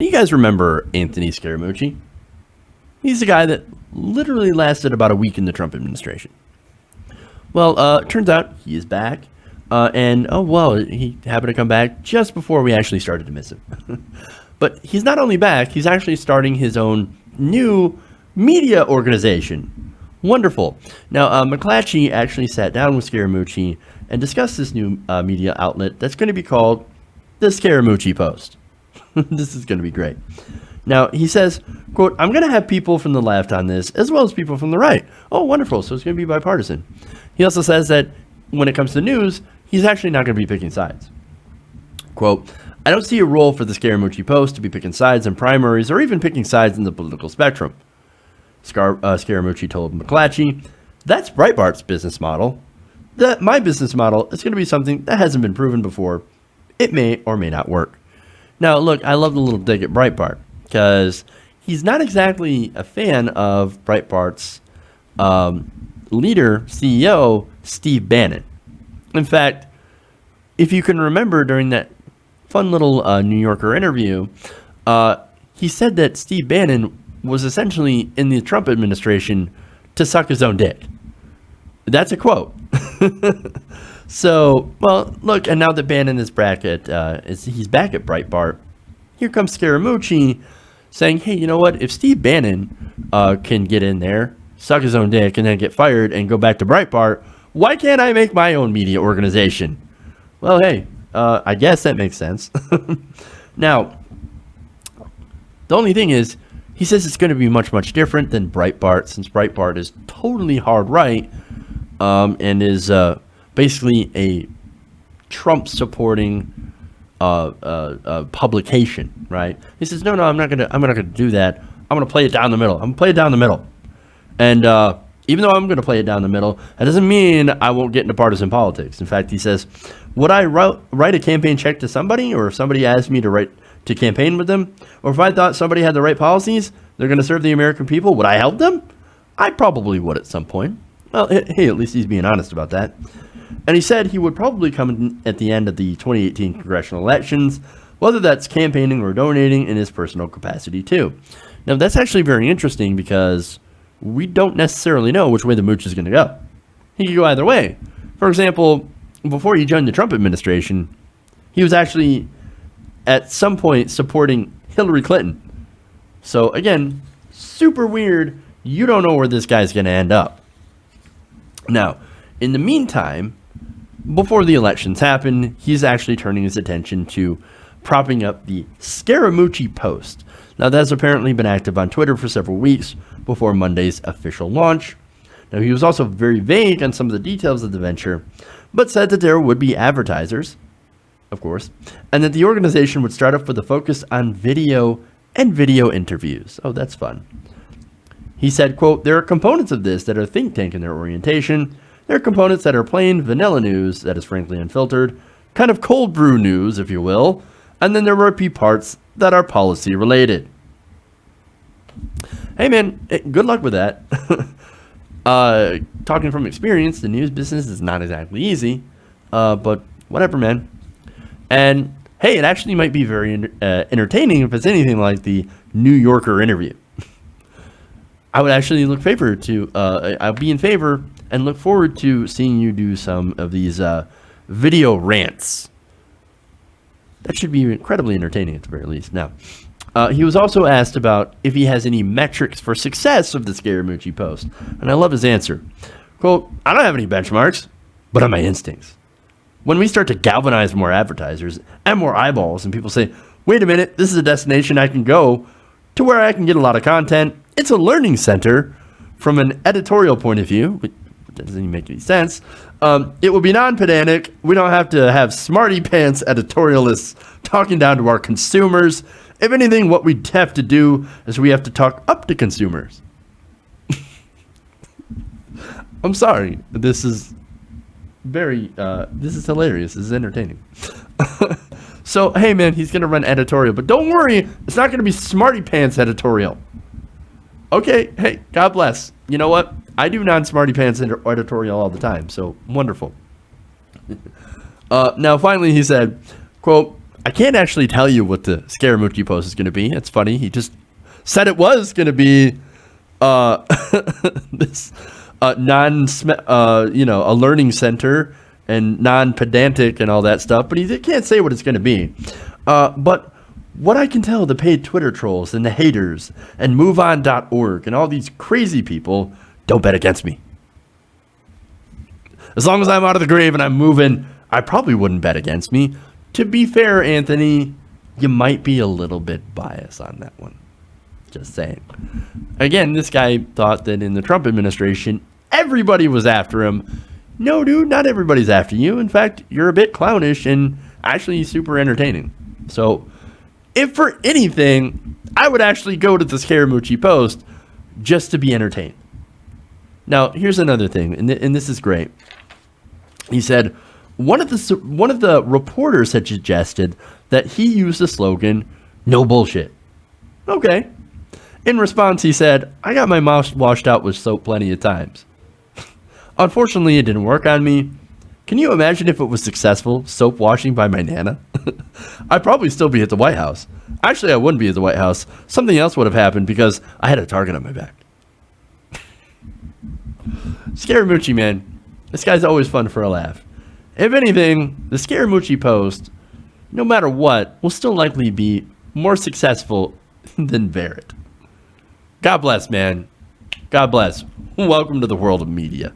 You guys remember Anthony Scaramucci? He's the guy that literally lasted about a week in the Trump administration. Well, it turns out he is back. He happened to come back just before we actually started to miss him. But he's not only back, he's actually starting his own new media organization. Wonderful. Now, McClatchy actually sat down with Scaramucci and discussed this new media outlet that's going to be called the Scaramucci Post. This is going to be great. Now, he says, quote, "I'm going to have people from the left on this as well as people from the right." Oh, wonderful. So it's going to be bipartisan. He also says that when it comes to news, he's actually not going to be picking sides. Quote, "I don't see a role for the Scaramucci Post to be picking sides in primaries or even picking sides in the political spectrum." Scaramucci told McClatchy, "That's Breitbart's business model. My business model is going to be something that hasn't been proven before. It may or may not work." Now, look, I love the little dig at Breitbart because he's not exactly a fan of Breitbart's leader, CEO, Steve Bannon. In fact, if you can remember during that fun little New Yorker interview, he said that Steve Bannon was essentially in the Trump administration to suck his own dick. That's a quote. So, well, look, and now that Bannon is back he's back at Breitbart, here comes Scaramucci saying, hey, you know what? If Steve Bannon can get in there, suck his own dick, and then get fired and go back to Breitbart, why can't I make my own media organization? Well, hey, I guess that makes sense. Now, the only thing is, he says it's going to be much, much different than Breitbart, since Breitbart is totally hard right and is basically a Trump-supporting publication, right? He says, no, I'm not gonna do that. I'm gonna play it down the middle. And even though I'm gonna play it down the middle, that doesn't mean I won't get into partisan politics. In fact, he says, would I write a campaign check to somebody, or if somebody asked me to campaign with them, or if I thought somebody had the right policies, they're gonna serve the American people, would I help them? I probably would at some point. Well, hey, at least he's being honest about that. And he said he would probably come at the end of the 2018 congressional elections, whether that's campaigning or donating in his personal capacity too. Now, that's actually very interesting because we don't necessarily know which way the Mooch is going to go. He could go either way. For example, before he joined the Trump administration, he was actually at some point supporting Hillary Clinton. So again, super weird. You don't know where this guy's going to end up. Now, in the meantime, before the elections happen, he's actually turning his attention to propping up the Scaramucci Post. Now, that's apparently been active on Twitter for several weeks before Monday's official launch. Now, he was also very vague on some of the details of the venture, but said that there would be advertisers, of course, and that the organization would start off with a focus on video and video interviews. Oh, that's fun. He said, quote, "There are components of this that are think tank in their orientation. There are components that are plain vanilla news that is frankly unfiltered, kind of cold brew news, if you will. And then there will be parts that are policy related." Hey, man, good luck with that. Talking from experience, the news business is not exactly easy, but whatever, man. And hey, it actually might be very entertaining if it's anything like the New Yorker interview. I would actually I'll be in favor and look forward to seeing you do some of these video rants. That should be incredibly entertaining at the very least. Now, he was also asked about if he has any metrics for success of the Scaramucci Post. And I love his answer. Quote, "I don't have any benchmarks, but on my instincts. When we start to galvanize more advertisers and more eyeballs and people say, wait a minute, this is a destination I can go to where I can get a lot of content. It's a learning center from an editorial point of view." That doesn't even make any sense. "It will be non-pedantic. We don't have to have smarty pants editorialists talking down to our consumers. If anything, what we have to do is we have to talk up to consumers." I'm sorry. This is hilarious. This is entertaining. So, hey, man, he's going to run editorial. But don't worry. It's not going to be smarty pants editorial. Okay, hey, God bless. You know what? I do non-smarty pants editorial all the time, so wonderful. Now, finally, he said, quote, I can't actually tell you what the Scaramucci Post is going to be. It's funny. He just said it was going to be this a learning center and non-pedantic and all that stuff, but he can't say what it's going to be. But what I can tell the paid Twitter trolls and the haters and MoveOn.org and all these crazy people, don't bet against me. As long as I'm out of the grave and I'm moving, I probably wouldn't bet against me. To be fair, Anthony, you might be a little bit biased on that one. Just saying. Again, this guy thought that in the Trump administration, everybody was after him. No, dude, not everybody's after you. In fact, you're a bit clownish and actually super entertaining. So, if for anything, I would actually go to the Scaramucci Post just to be entertained. Now, here's another thing, and this is great. He said, one of the reporters had suggested that he use the slogan, "No bullshit." Okay. In response, he said, "I got my mouth washed out with soap plenty of times. Unfortunately, it didn't work on me. Can you imagine if it was successful, soap washing by my Nana? I'd probably still be at the White House. Actually, I wouldn't be at the White House. Something else would have happened because I had a target on my back." Scaramucci, man. This guy's always fun for a laugh. If anything, the Scaramucci Post, no matter what, will still likely be more successful than Barrett. God bless, man. God bless. Welcome to the world of media.